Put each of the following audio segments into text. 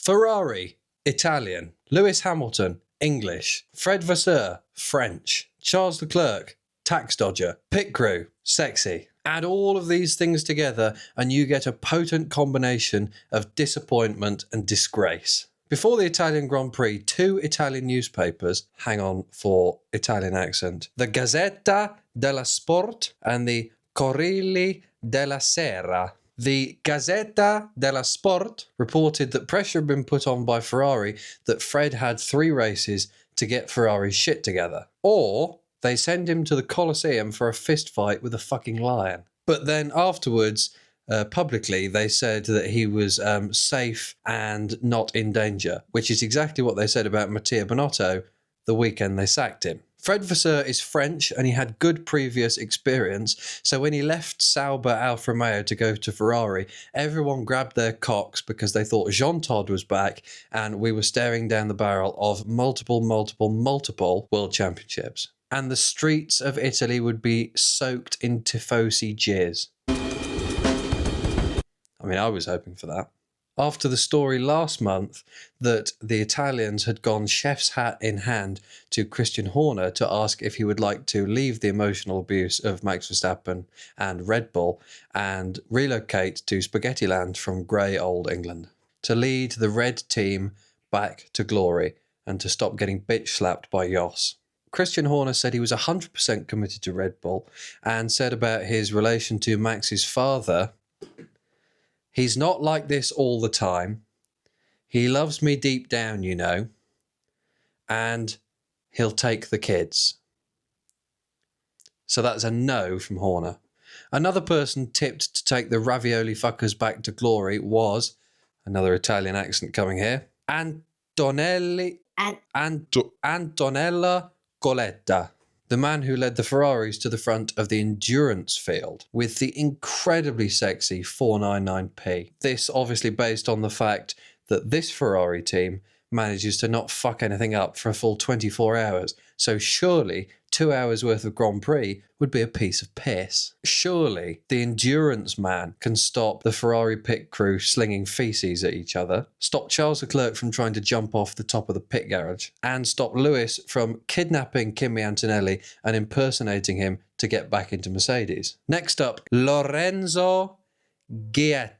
Ferrari, Italian. Lewis Hamilton, English. Fred Vasseur, French. Charles Leclerc, tax dodger. Pit crew, sexy. Add all of these things together and you get a potent combination of disappointment and disgrace. Before the Italian Grand Prix, 2 Italian newspapers, hang on for Italian accent, the Gazzetta dello Sport and the Corriere della Sera. The Gazzetta dello Sport reported that pressure had been put on by Ferrari that Fred had 3 races to get Ferrari's shit together. Or they send him to the Colosseum for a fist fight with a fucking lion. But then afterwards, publicly, they said that he was safe and not in danger, which is exactly what they said about Mattia Binotto the weekend they sacked him. Fred Vasseur is French and he had good previous experience, so when he left Sauber Alfa Romeo to go to Ferrari, everyone grabbed their cocks because they thought Jean Todt was back and we were staring down the barrel of multiple world championships. And the streets of Italy would be soaked in tifosi jizz. I mean, I was hoping for that. After the story last month that the Italians had gone chef's hat in hand to Christian Horner to ask if he would like to leave the emotional abuse of Max Verstappen and Red Bull and relocate to Spaghetti Land from grey old England, to lead the red team back to glory and to stop getting bitch slapped by Jos. Christian Horner said he was 100% committed to Red Bull and said about his relation to Max's father, "He's not like this all the time. He loves me deep down, you know. And he'll take the kids." So that's a no from Horner. Another person tipped to take the ravioli fuckers back to glory was, another Italian accent coming here, Antonella Coletta, the man who led the Ferraris to the front of the endurance field with the incredibly sexy 499P. This obviously based on the fact that this Ferrari team manages to not fuck anything up for a full 24 hours. So surely 2 hours worth of Grand Prix would be a piece of piss. Surely the endurance man can stop the Ferrari pit crew slinging feces at each other, stop Charles Leclerc from trying to jump off the top of the pit garage, and stop Lewis from kidnapping Kimi Antonelli and impersonating him to get back into Mercedes. Next up, Lorenzo Giorgetto.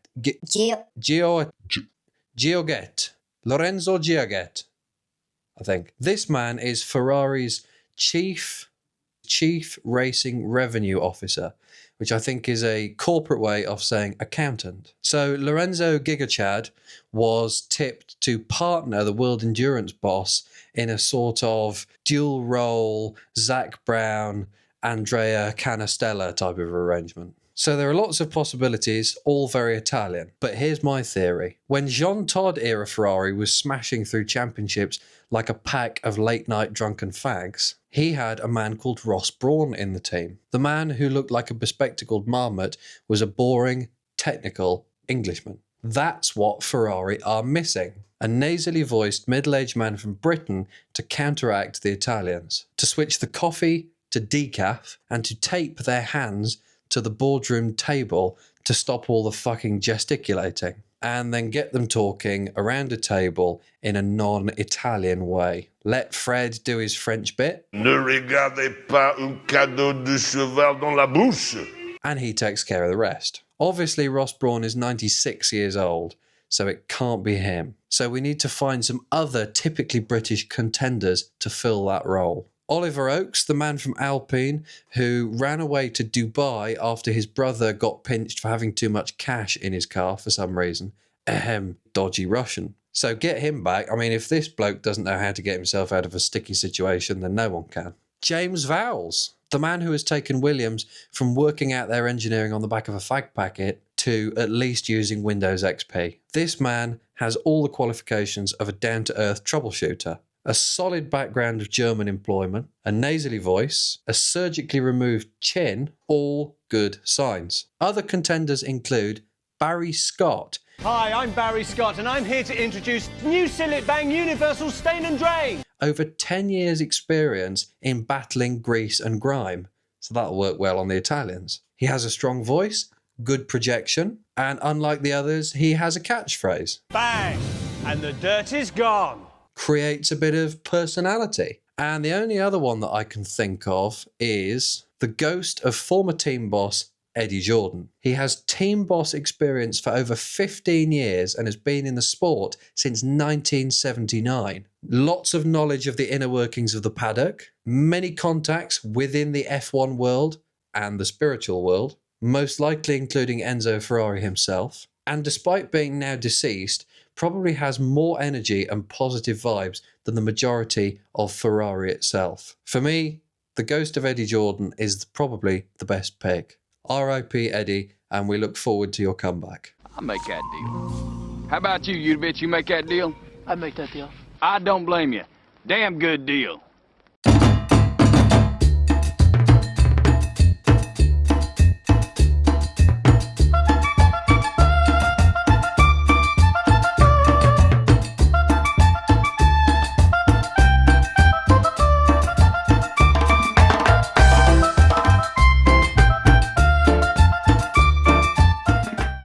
Lorenzo Giorgetto, I think. This man is Ferrari's chief racing revenue officer, which I think is a corporate way of saying accountant. So Lorenzo Giorgetto was tipped to partner the world endurance boss in a sort of dual role Zach Brown, Andrea Canastella type of arrangement. So there are lots of possibilities, all very Italian. But here's my theory. When Jean Todt era Ferrari was smashing through championships like a pack of late-night drunken fags, he had a man called Ross Brawn in the team. The man who looked like a bespectacled marmot was a boring, technical Englishman. That's what Ferrari are missing. A nasally voiced middle-aged man from Britain to counteract the Italians. To switch the coffee to decaf and to tape their hands to the boardroom table to stop all the fucking gesticulating, and then get them talking around a table in a non-Italian way. Let Fred do his French bit. Ne regardez pas un cadeau de cheval dans la bouche. And he takes care of the rest. Obviously, Ross Brawn is 96 years old, so it can't be him. So we need to find some other typically British contenders to fill that role. Oliver Oakes, the man from Alpine, who ran away to Dubai after his brother got pinched for having too much cash in his car for some reason. Dodgy Russian. So get him back. I mean, if this bloke doesn't know how to get himself out of a sticky situation, then no one can. James Vowles, the man who has taken Williams from working out their engineering on the back of a fag packet to at least using Windows XP. This man has all the qualifications of a down-to-earth troubleshooter. A solid background of German employment, a nasally voice, a surgically removed chin, all good signs. Other contenders include Barry Scott. Hi, I'm Barry Scott and I'm here to introduce new Sillet Bang Universal Stain and Drain. Over 10 years experience in battling grease and grime, so that'll work well on the Italians. He has a strong voice, good projection, and unlike the others, he has a catchphrase. Bang! And the dirt is gone. Creates a bit of personality. And the only other one that I can think of is the ghost of former team boss Eddie Jordan. He has team boss experience for over 15 years and has been in the sport since 1979. Lots of knowledge of the inner workings of the paddock, many contacts within the F1 world and the spiritual world, most likely including Enzo Ferrari himself, and despite being now deceased, probably has more energy and positive vibes than the majority of Ferrari itself. For me, the ghost of Eddie Jordan is probably the best pick. R.I.P. Eddie, and we look forward to your comeback. I'll make that deal. How about you, you bitch? You make that deal? I'd make that deal. I don't blame you. Damn good deal.